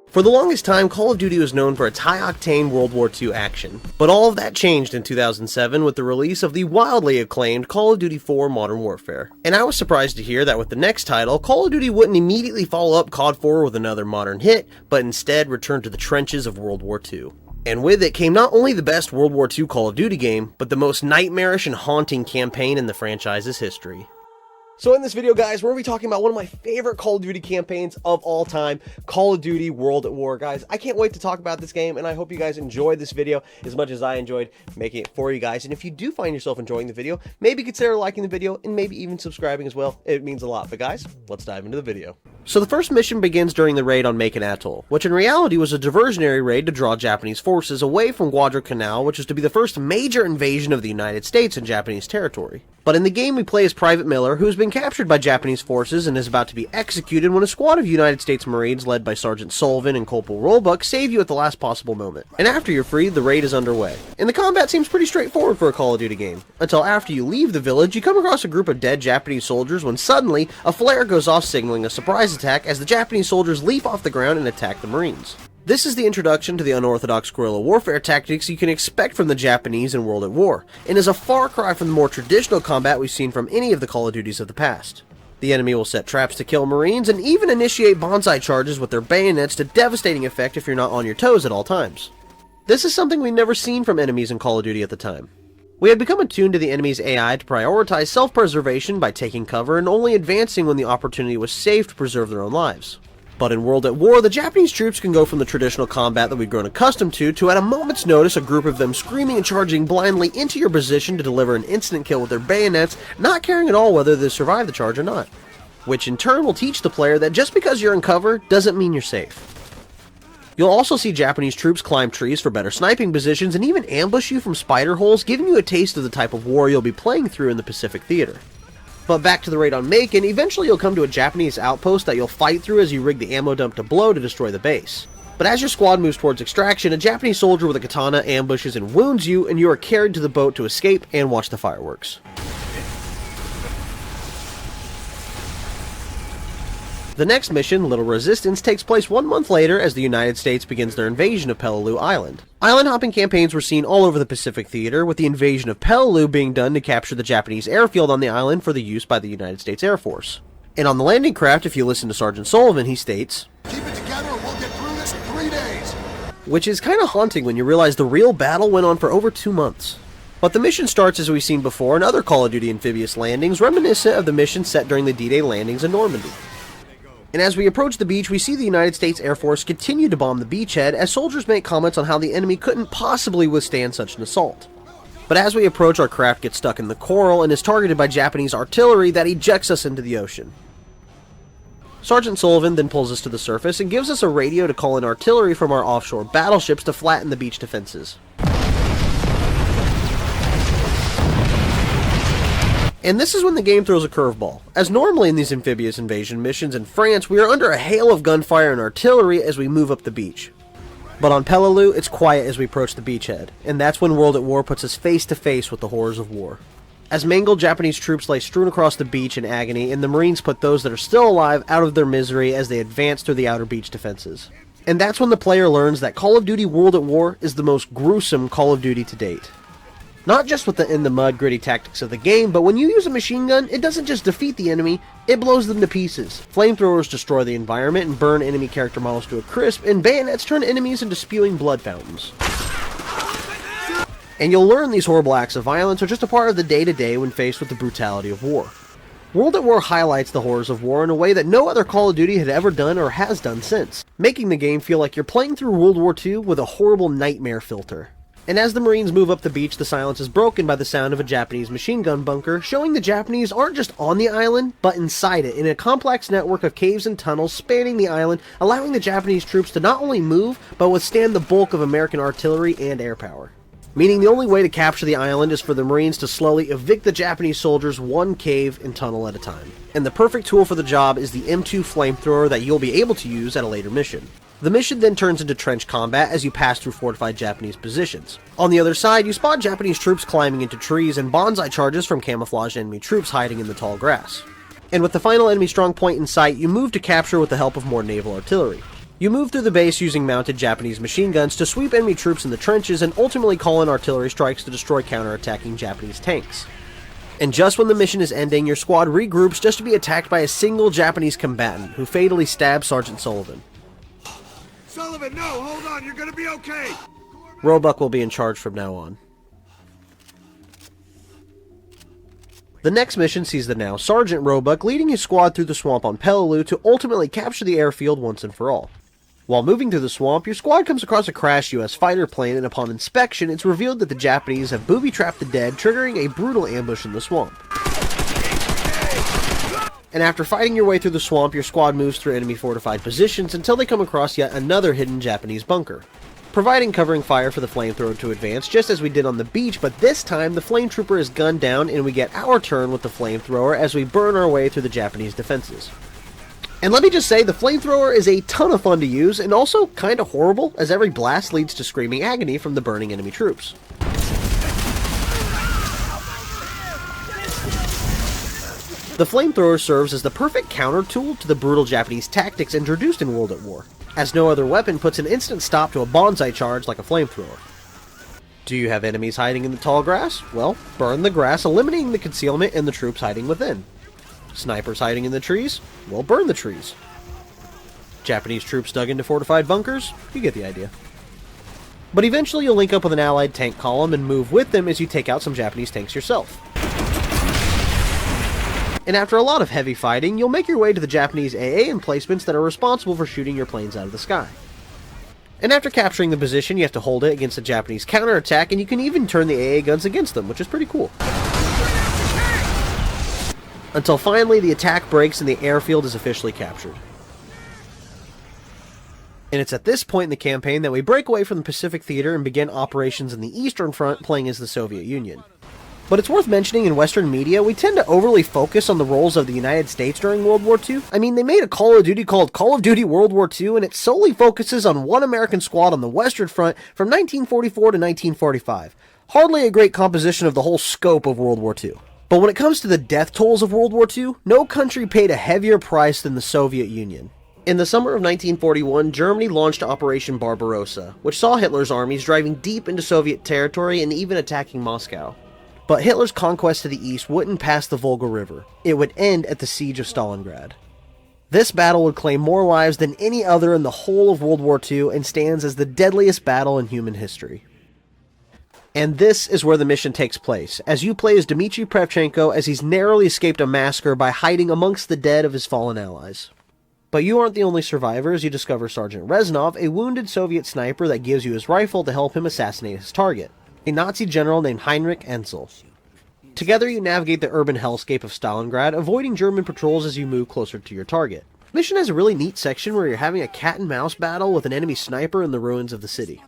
For the longest time, Call of Duty was known for its high-octane World War II action, but all of that changed in 2007 with the release of the wildly acclaimed Call of Duty 4 Modern Warfare. And I was surprised to hear that with the next title, Call of Duty wouldn't immediately follow up COD 4 with another modern hit, but instead return to the trenches of World War II. And with it came not only the best World War II Call of Duty game, but the most nightmarish and haunting campaign in the franchise's history. So in this video, guys, we're going to be talking about one of my favorite Call of Duty campaigns of all time, Call of Duty World at War. Guys, I can't wait to talk about this game, and I hope you guys enjoyed this video as much as I enjoyed making it for you guys. And if you do find yourself enjoying the video, maybe consider liking the video and maybe even subscribing as well. It means a lot. But guys, let's dive into the video. So the first mission begins during the raid on Makin Atoll, which in reality was a diversionary raid to draw Japanese forces away from Guadalcanal, which was to be the first major invasion of the United States in Japanese territory. But in the game, we play as Private Miller, who has been captured by Japanese forces and is about to be executed when a squad of United States Marines led by Sergeant Sullivan and Corporal Roebuck save you at the last possible moment. And after you're freed, the raid is underway. And the combat seems pretty straightforward for a Call of Duty game, until after you leave the village, you come across a group of dead Japanese soldiers when suddenly a flare goes off signaling a surprise attack as the Japanese soldiers leap off the ground and attack the Marines. This is the introduction to the unorthodox guerrilla warfare tactics you can expect from the Japanese in World at War, and is a far cry from the more traditional combat we've seen from any of the Call of Duties of the past. The enemy will set traps to kill Marines and even initiate bonsai charges with their bayonets to devastating effect if you're not on your toes at all times. This is something we've never seen from enemies in Call of Duty at the time. We had become attuned to the enemy's AI to prioritize self-preservation by taking cover and only advancing when the opportunity was safe to preserve their own lives. But in World at War, the Japanese troops can go from the traditional combat that we've grown accustomed to at a moment's notice a group of them screaming and charging blindly into your position to deliver an instant kill with their bayonets, not caring at all whether they survive the charge or not. Which in turn will teach the player that just because you're in cover doesn't mean you're safe. You'll also see Japanese troops climb trees for better sniping positions and even ambush you from spider holes, giving you a taste of the type of war you'll be playing through in the Pacific Theater. But back to the raid on Makin, eventually you'll come to a Japanese outpost that you'll fight through as you rig the ammo dump to blow to destroy the base. But as your squad moves towards extraction, a Japanese soldier with a katana ambushes and wounds you, and you are carried to the boat to escape and watch the fireworks. The next mission, Little Resistance, takes place 1 month later as the United States begins their invasion of Peleliu Island. Island hopping campaigns were seen all over the Pacific Theater, with the invasion of Peleliu being done to capture the Japanese airfield on the island for the use by the United States Air Force. And on the landing craft, if you listen to Sergeant Sullivan, he states, "Keep it together and we'll get through this in 3 days." Which is kinda haunting when you realize the real battle went on for over 2 months. But the mission starts as we've seen before in other Call of Duty amphibious landings, reminiscent of the mission set during the D-Day landings in Normandy. And as we approach the beach, we see the United States Air Force continue to bomb the beachhead as soldiers make comments on how the enemy couldn't possibly withstand such an assault. But as we approach, our craft gets stuck in the coral and is targeted by Japanese artillery that ejects us into the ocean. Sergeant Sullivan then pulls us to the surface and gives us a radio to call in artillery from our offshore battleships to flatten the beach defenses. And this is when the game throws a curveball, as normally in these amphibious invasion missions in France, we are under a hail of gunfire and artillery as we move up the beach. But on Peleliu, it's quiet as we approach the beachhead, and that's when World at War puts us face to face with the horrors of war. As mangled Japanese troops lay strewn across the beach in agony, and the Marines put those that are still alive out of their misery as they advance through the outer beach defenses. And that's when the player learns that Call of Duty World at War is the most gruesome Call of Duty to date. Not just with the in-the-mud gritty tactics of the game, but when you use a machine gun, it doesn't just defeat the enemy, it blows them to pieces. Flamethrowers destroy the environment and burn enemy character models to a crisp, and bayonets turn enemies into spewing blood fountains. And you'll learn these horrible acts of violence are just a part of the day-to-day when faced with the brutality of war. World at War highlights the horrors of war in a way that no other Call of Duty had ever done or has done since, making the game feel like you're playing through World War II with a horrible nightmare filter. And as the Marines move up the beach, the silence is broken by the sound of a Japanese machine gun bunker, showing the Japanese aren't just on the island, but inside it, in a complex network of caves and tunnels spanning the island, allowing the Japanese troops to not only move, but withstand the bulk of American artillery and air power. Meaning the only way to capture the island is for the Marines to slowly evict the Japanese soldiers one cave and tunnel at a time. And the perfect tool for the job is the M2 flamethrower that you'll be able to use at a later mission. The mission then turns into trench combat as you pass through fortified Japanese positions. On the other side, you spot Japanese troops climbing into trees and bonsai charges from camouflaged enemy troops hiding in the tall grass. And with the final enemy strong point in sight, you move to capture with the help of more naval artillery. You move through the base using mounted Japanese machine guns to sweep enemy troops in the trenches and ultimately call in artillery strikes to destroy counterattacking Japanese tanks. And just when the mission is ending, your squad regroups just to be attacked by a single Japanese combatant who fatally stabs Sergeant Sullivan. Sullivan, no, hold on, you're gonna be okay. Roebuck will be in charge from now on. The next mission sees the now Sergeant Roebuck leading his squad through the swamp on Peleliu to ultimately capture the airfield once and for all. While moving through the swamp, your squad comes across a crashed US fighter plane, and upon inspection, it's revealed that the Japanese have booby-trapped the dead, triggering a brutal ambush in the swamp. And after fighting your way through the swamp, your squad moves through enemy fortified positions until they come across yet another hidden Japanese bunker, providing covering fire for the flamethrower to advance, just as we did on the beach, but this time the flame trooper is gunned down and we get our turn with the flamethrower as we burn our way through the Japanese defenses. And let me just say, the flamethrower is a ton of fun to use, and also kinda horrible, as every blast leads to screaming agony from the burning enemy troops. The flamethrower serves as the perfect counter tool to the brutal Japanese tactics introduced in World at War, as no other weapon puts an instant stop to a bonsai charge like a flamethrower. Do you have enemies hiding in the tall grass? Well, burn the grass, eliminating the concealment and the troops hiding within. Snipers hiding in the trees? Well, burn the trees. Japanese troops dug into fortified bunkers? You get the idea. But eventually you'll link up with an allied tank column and move with them as you take out some Japanese tanks yourself. And after a lot of heavy fighting, you'll make your way to the Japanese AA emplacements that are responsible for shooting your planes out of the sky. And after capturing the position, you have to hold it against a Japanese counterattack, and you can even turn the AA guns against them, which is pretty cool. Until finally the attack breaks and the airfield is officially captured. And it's at this point in the campaign that we break away from the Pacific Theater and begin operations in the Eastern Front, playing as the Soviet Union. But it's worth mentioning, in Western media, we tend to overly focus on the roles of the United States during World War II. I mean, they made a Call of Duty called Call of Duty World War II, and it solely focuses on one American squad on the Western Front from 1944 to 1945. Hardly a great composition of the whole scope of World War II. But when it comes to the death tolls of World War II, no country paid a heavier price than the Soviet Union. In the summer of 1941, Germany launched Operation Barbarossa, which saw Hitler's armies driving deep into Soviet territory and even attacking Moscow. But Hitler's conquest to the east wouldn't pass the Volga River. It would end at the siege of Stalingrad. This battle would claim more lives than any other in the whole of World War II and stands as the deadliest battle in human history. And this is where the mission takes place, as you play as Dmitry Pravchenko as he's narrowly escaped a massacre by hiding amongst the dead of his fallen allies. But you aren't the only survivors. You discover Sergeant Reznov, a wounded Soviet sniper that gives you his rifle to help him assassinate his target, a Nazi general named Heinrich Ensel. Together you navigate the urban hellscape of Stalingrad, avoiding German patrols as you move closer to your target. The mission has a really neat section where you're having a cat-and-mouse battle with an enemy sniper in the ruins of the city.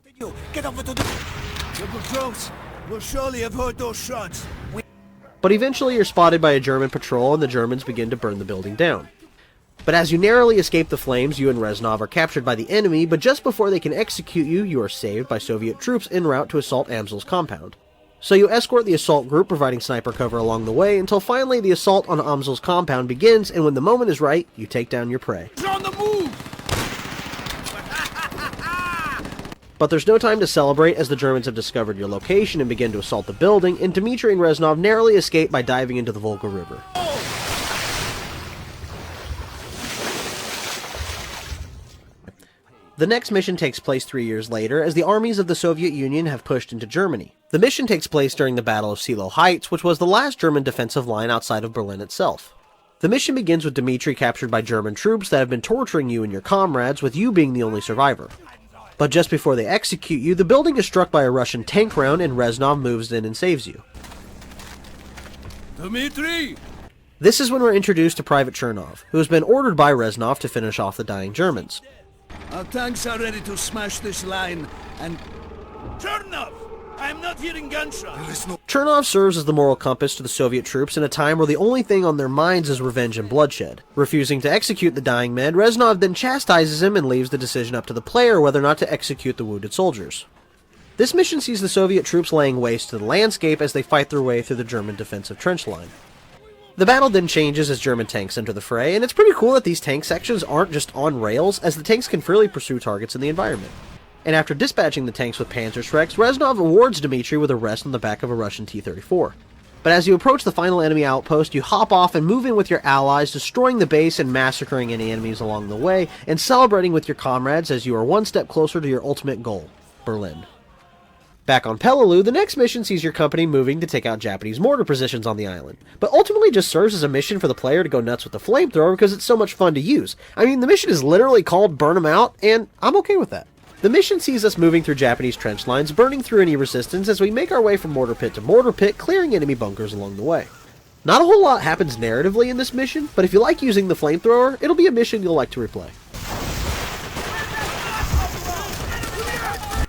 Get over to the... We're close. We'll surely have heard those shots. But eventually you're spotted by a German patrol and the Germans begin to burn the building down. But as you narrowly escape the flames, you and Reznov are captured by the enemy, but just before they can execute you, you are saved by Soviet troops en route to assault Amsel's compound. So you escort the assault group, providing sniper cover along the way, until finally the assault on Amsel's compound begins, and when the moment is right, you take down your prey. He's on the move! But there's no time to celebrate, as the Germans have discovered your location and begin to assault the building, and Dmitry and Reznov narrowly escape by diving into the Volga River. The next mission takes place 3 years later, as the armies of the Soviet Union have pushed into Germany. The mission takes place during the Battle of Seelow Heights, which was the last German defensive line outside of Berlin itself. The mission begins with Dmitry captured by German troops that have been torturing you and your comrades, with you being the only survivor. But just before they execute you, the building is struck by a Russian tank round and Reznov moves in and saves you. Dmitry! This is when we're introduced to Private Chernov, who has been ordered by Reznov to finish off the dying Germans. Our tanks are ready to smash this line, and... Chernov! I'm not hearing gunshots! Chernov serves as the moral compass to the Soviet troops in a time where the only thing on their minds is revenge and bloodshed. Refusing to execute the dying men, Reznov then chastises him and leaves the decision up to the player whether or not to execute the wounded soldiers. This mission sees the Soviet troops laying waste to the landscape as they fight their way through the German defensive trench line. The battle then changes as German tanks enter the fray, and it's pretty cool that these tank sections aren't just on rails, as the tanks can freely pursue targets in the environment. And after dispatching the tanks with Panzerschrecks, Reznov awards Dmitri with a rest on the back of a Russian T-34. But as you approach the final enemy outpost, you hop off and move in with your allies, destroying the base and massacring any enemies along the way, and celebrating with your comrades as you are one step closer to your ultimate goal, Berlin. Back on Peleliu, the next mission sees your company moving to take out Japanese mortar positions on the island, but ultimately just serves as a mission for the player to go nuts with the flamethrower because it's so much fun to use. I mean, the mission is literally called Burn 'em Out, and I'm okay with that. The mission sees us moving through Japanese trench lines, burning through any resistance as we make our way from mortar pit to mortar pit, clearing enemy bunkers along the way. Not a whole lot happens narratively in this mission, but if you like using the flamethrower, it'll be a mission you'll like to replay.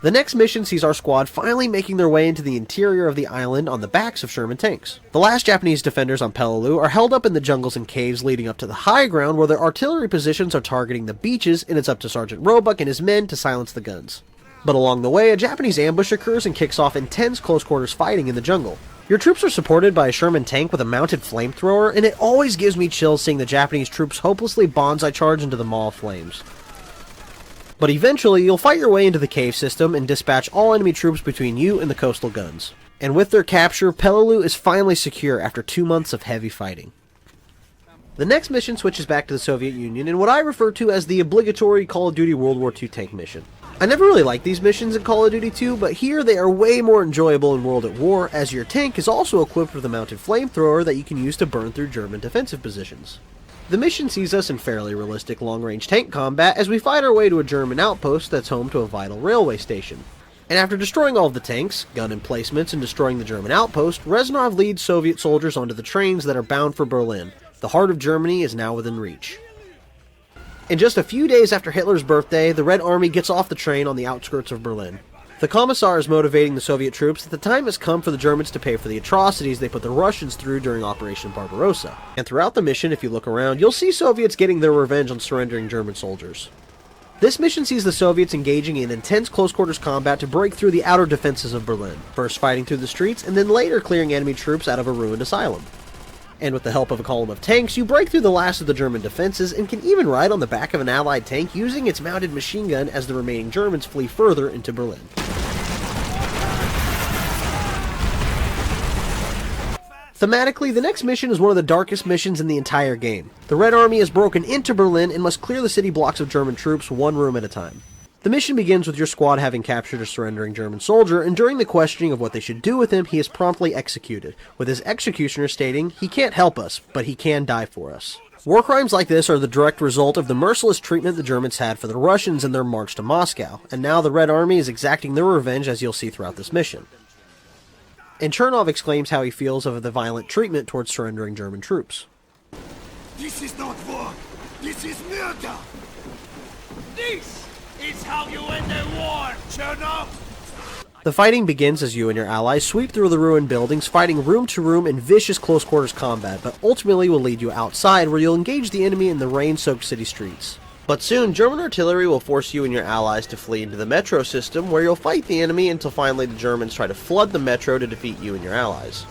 The next mission sees our squad finally making their way into the interior of the island on the backs of Sherman tanks. The last Japanese defenders on Peleliu are held up in the jungles and caves leading up to the high ground where their artillery positions are targeting the beaches, and it's up to Sergeant Roebuck and his men to silence the guns. But along the way, a Japanese ambush occurs and kicks off intense close quarters fighting in the jungle. Your troops are supported by a Sherman tank with a mounted flamethrower, and it always gives me chills seeing the Japanese troops hopelessly bonsai charge into the maw of flames. But eventually, you'll fight your way into the cave system and dispatch all enemy troops between you and the coastal guns. And with their capture, Peleliu is finally secure after 2 months of heavy fighting. The next mission switches back to the Soviet Union in what I refer to as the obligatory Call of Duty World War II tank mission. I never really liked these missions in Call of Duty 2, but here they are way more enjoyable in World at War, as your tank is also equipped with a mounted flamethrower that you can use to burn through German defensive positions. The mission sees us in fairly realistic long-range tank combat as we fight our way to a German outpost that's home to a vital railway station. And after destroying all of the tanks, gun emplacements, and destroying the German outpost, Reznov leads Soviet soldiers onto the trains that are bound for Berlin. The heart of Germany is now within reach. And just a few days after Hitler's birthday, the Red Army gets off the train on the outskirts of Berlin. The Commissar is motivating the Soviet troops that the time has come for the Germans to pay for the atrocities they put the Russians through during Operation Barbarossa. And throughout the mission, if you look around, you'll see Soviets getting their revenge on surrendering German soldiers. This mission sees the Soviets engaging in intense close-quarters combat to break through the outer defenses of Berlin, first fighting through the streets and then later clearing enemy troops out of a ruined asylum. And with the help of a column of tanks, you break through the last of the German defenses and can even ride on the back of an Allied tank using its mounted machine gun as the remaining Germans flee further into Berlin. Thematically, the next mission is one of the darkest missions in the entire game. The Red Army has broken into Berlin and must clear the city blocks of German troops one room at a time. The mission begins with your squad having captured a surrendering German soldier, and during the questioning of what they should do with him, he is promptly executed, with his executioner stating, "He can't help us, but he can die for us." War crimes like this are the direct result of the merciless treatment the Germans had for the Russians in their march to Moscow, and now the Red Army is exacting their revenge, as you'll see throughout this mission. And Chernov exclaims how he feels of the violent treatment towards surrendering German troops. This is not war. This is murder. This is how you win the war, Chernov! The fighting begins as you and your allies sweep through the ruined buildings, fighting room to room in vicious close-quarters combat, but ultimately will lead you outside where you'll engage the enemy in the rain-soaked city streets. But soon, German artillery will force you and your allies to flee into the metro system, where you'll fight the enemy until finally the Germans try to flood the metro to defeat you and your allies.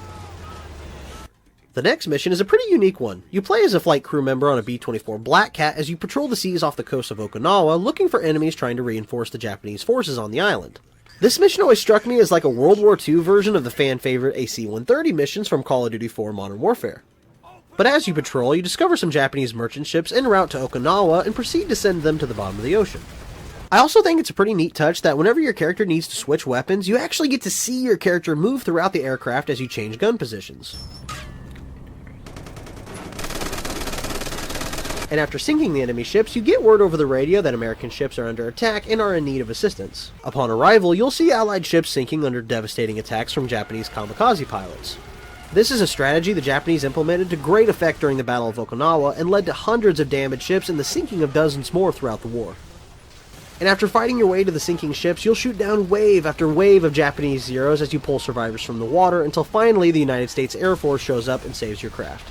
The next mission is a pretty unique one. You play as a flight crew member on a B-24 Black Cat as you patrol the seas off the coast of Okinawa, looking for enemies trying to reinforce the Japanese forces on the island. This mission always struck me as like a World War II version of the fan-favorite AC-130 missions from Call of Duty 4 Modern Warfare. But as you patrol, you discover some Japanese merchant ships en route to Okinawa and proceed to send them to the bottom of the ocean. I also think it's a pretty neat touch that whenever your character needs to switch weapons, you actually get to see your character move throughout the aircraft as you change gun positions. And after sinking the enemy ships, you get word over the radio that American ships are under attack and are in need of assistance. Upon arrival, you'll see Allied ships sinking under devastating attacks from Japanese kamikaze pilots. This is a strategy the Japanese implemented to great effect during the Battle of Okinawa and led to hundreds of damaged ships and the sinking of dozens more throughout the war. And after fighting your way to the sinking ships, you'll shoot down wave after wave of Japanese Zeros as you pull survivors from the water until finally the United States Air Force shows up and saves your craft.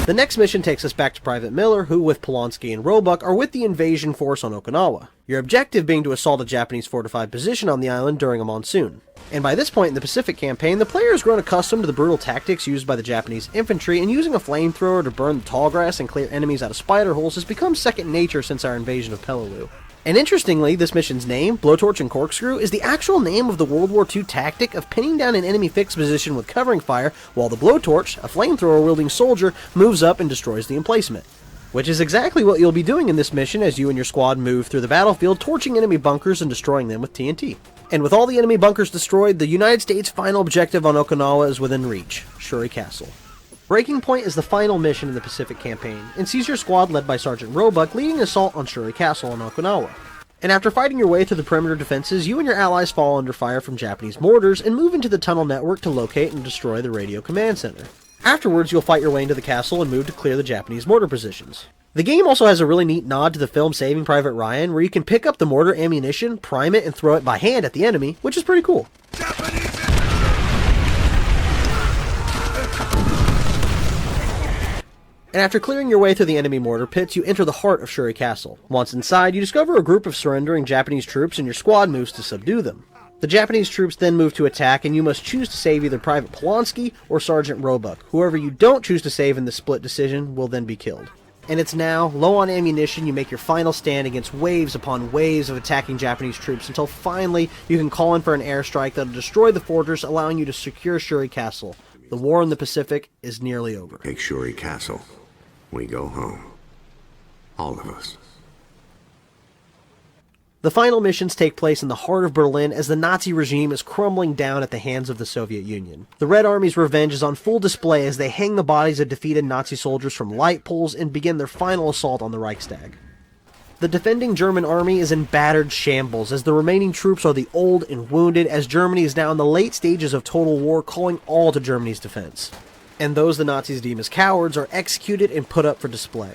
The The next mission takes us back to Private Miller, who with Polonsky and Roebuck are with the invasion force on Okinawa. Your objective being to assault a Japanese fortified position on the island during a monsoon. And by this point in the Pacific campaign, the player has grown accustomed to the brutal tactics used by the Japanese infantry, and using a flamethrower to burn the tall grass and clear enemies out of spider holes has become second nature since our invasion of Peleliu. And interestingly, this mission's name, Blowtorch and Corkscrew, is the actual name of the World War II tactic of pinning down an enemy fixed position with covering fire, while the Blowtorch, a flamethrower-wielding soldier, moves up and destroys the emplacement. Which is exactly what you'll be doing in this mission as you and your squad move through the battlefield, torching enemy bunkers and destroying them with TNT. And with all the enemy bunkers destroyed, the United States' final objective on Okinawa is within reach, Shuri Castle. Breaking Point is the final mission in the Pacific campaign, and sees your squad led by Sergeant Roebuck leading an assault on Shuri Castle on Okinawa. And after fighting your way through the perimeter defenses, you and your allies fall under fire from Japanese mortars and move into the tunnel network to locate and destroy the radio command center. Afterwards, you'll fight your way into the castle and move to clear the Japanese mortar positions. The game also has a really neat nod to the film Saving Private Ryan, where you can pick up the mortar ammunition, prime it, and throw it by hand at the enemy, which is pretty cool. And after clearing your way through the enemy mortar pits, you enter the heart of Shuri Castle. Once inside, you discover a group of surrendering Japanese troops and your squad moves to subdue them. The Japanese troops then move to attack, and you must choose to save either Private Polonsky or Sergeant Roebuck. Whoever you don't choose to save in the split decision will then be killed. And it's now, low on ammunition, you make your final stand against waves upon waves of attacking Japanese troops until finally you can call in for an airstrike that'll destroy the fortress, allowing you to secure Shuri Castle. The war in the Pacific is nearly over. Take Shuri Castle. We go home. All of us. The final missions take place in the heart of Berlin as the Nazi regime is crumbling down at the hands of the Soviet Union. The Red Army's revenge is on full display as they hang the bodies of defeated Nazi soldiers from light poles and begin their final assault on the Reichstag. The defending German army is in battered shambles as the remaining troops are the old and wounded, as Germany is now in the late stages of total war, calling all to Germany's defense. And those the Nazis deem as cowards are executed and put up for display.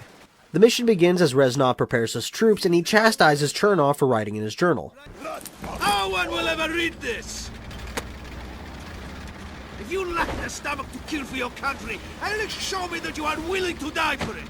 The mission begins as Reznov prepares his troops and he chastises Chernov for writing in his journal. No one will ever read this! If you lack the stomach to kill for your country, at least show me that you are willing to die for it!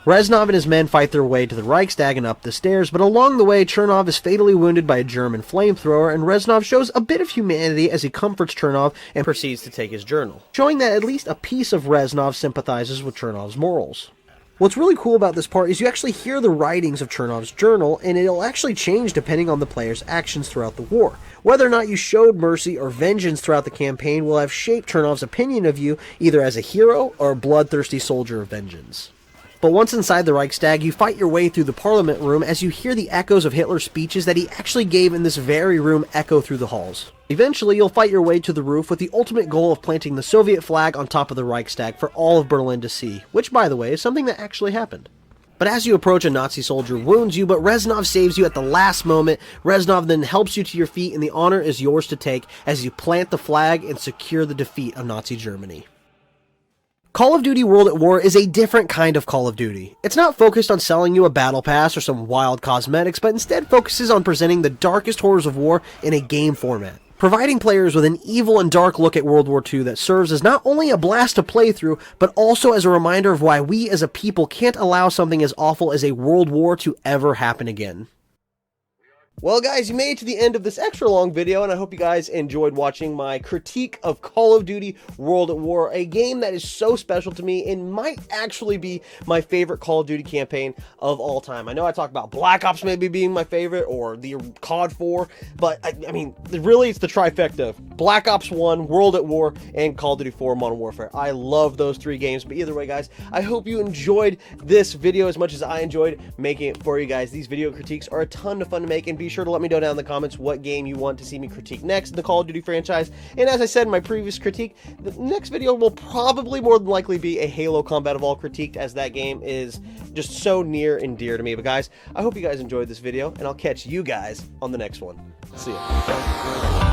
Reznov and his men fight their way to the Reichstag and up the stairs, but along the way Chernov is fatally wounded by a German flamethrower, and Reznov shows a bit of humanity as he comforts Chernov and proceeds to take his journal, showing that at least a piece of Reznov sympathizes with Chernov's morals. What's really cool about this part is you actually hear the writings of Chernov's journal, and it'll actually change depending on the player's actions throughout the war. Whether or not you showed mercy or vengeance throughout the campaign will have shaped Chernov's opinion of you, either as a hero or a bloodthirsty soldier of vengeance. But once inside the Reichstag, you fight your way through the Parliament room as you hear the echoes of Hitler's speeches that he actually gave in this very room echo through the halls. Eventually, you'll fight your way to the roof with the ultimate goal of planting the Soviet flag on top of the Reichstag for all of Berlin to see, which, by the way, is something that actually happened. But as you approach, a Nazi soldier wounds you, but Reznov saves you at the last moment. Reznov then helps you to your feet, and the honor is yours to take as you plant the flag and secure the defeat of Nazi Germany. Call of Duty World at War is a different kind of Call of Duty. It's not focused on selling you a battle pass or some wild cosmetics, but instead focuses on presenting the darkest horrors of war in a game format, providing players with an evil and dark look at World War II that serves as not only a blast to play through, but also as a reminder of why we as a people can't allow something as awful as a world war to ever happen again. Well guys, you made it to the end of this extra long video, and I hope you guys enjoyed watching my critique of Call of Duty World at War, a game that is so special to me and might actually be my favorite Call of Duty campaign of all time. I know I talked about Black Ops maybe being my favorite, or the COD 4, but I mean, really it's the trifecta of Black Ops 1, World at War, and Call of Duty 4 Modern Warfare. I love those three games, but either way guys, I hope you enjoyed this video as much as I enjoyed making it for you guys. These video critiques are a ton of fun to make, and be sure to let me know down in the comments what game you want to see me critique next in the Call of Duty franchise. And as I said in my previous critique, the next video will probably more than likely be a Halo Combat Evolved critiqued, as that game is just so near and dear to me. But guys, I hope you guys enjoyed this video, and I'll catch you guys on the next one. See ya.